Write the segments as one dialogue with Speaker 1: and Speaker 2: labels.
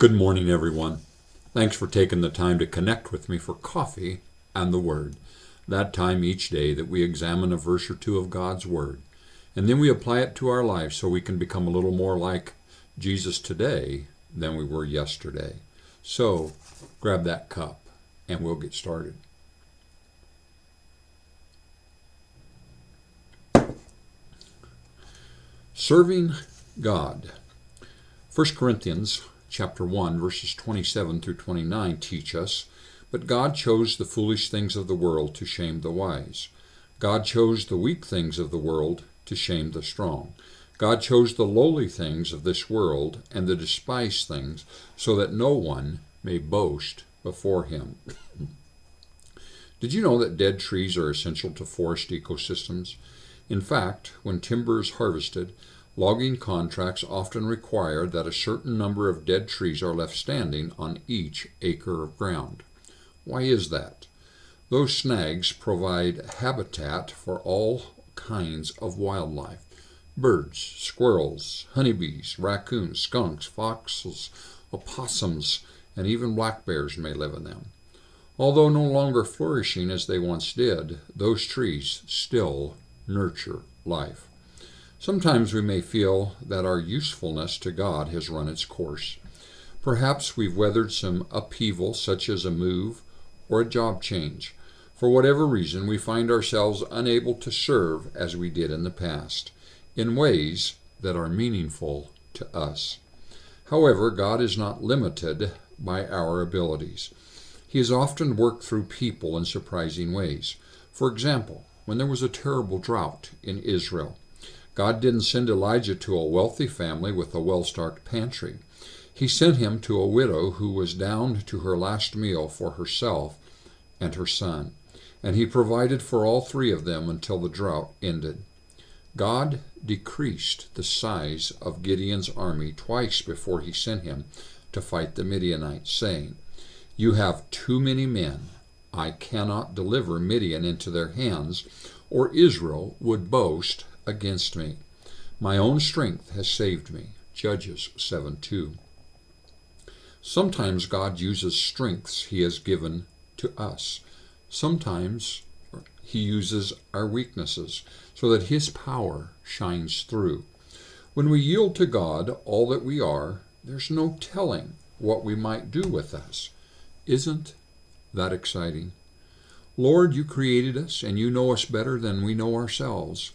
Speaker 1: Good morning, everyone. Thanks for taking the time to connect with me for coffee and the Word. That time each day that we examine a verse or two of God's Word. And then we apply it to our lives so we can become a little more like Jesus today than we were yesterday. So grab that cup and we'll get started. Serving God. 1 Corinthians chapter 1, verses 27 through 29 teach us, "But God chose the foolish things of the world to shame the wise. God chose the weak things of the world to shame the strong. God chose the lowly things of this world and the despised things, so that no one may boast before him." Did you know that dead trees are essential to forest ecosystems? In fact, when timber is harvested, logging contracts often require that a certain number of dead trees are left standing on each acre of ground. Why is that? Those snags provide habitat for all kinds of wildlife. Birds, squirrels, honeybees, raccoons, skunks, foxes, opossums, and even black bears may live in them. Although no longer flourishing as they once did, those trees still nurture life. Sometimes we may feel that our usefulness to God has run its course. Perhaps we've weathered some upheaval, such as a move or a job change. For whatever reason, we find ourselves unable to serve as we did in the past, in ways that are meaningful to us. However, God is not limited by our abilities. He has often worked through people in surprising ways. For example, when there was a terrible drought in Israel, God didn't send Elijah to a wealthy family with a well-stocked pantry. He sent him to a widow who was down to her last meal for herself and her son, and he provided for all three of them until the drought ended. God decreased the size of Gideon's army twice before he sent him to fight the Midianites, saying, "You have too many men. I cannot deliver Midian into their hands, or Israel would boast against me. My own strength has saved me." Judges 7:2. Sometimes God uses strengths he has given to us. Sometimes he uses our weaknesses so that his power shines through. When we yield to God all that we are, there's no telling what we might do with us. Isn't that exciting? Lord, you created us and you know us better than we know ourselves.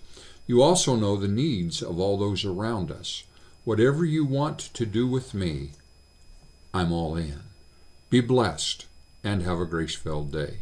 Speaker 1: You also know the needs of all those around us. Whatever you want to do with me, I'm all in. Be blessed and have a grace-filled day.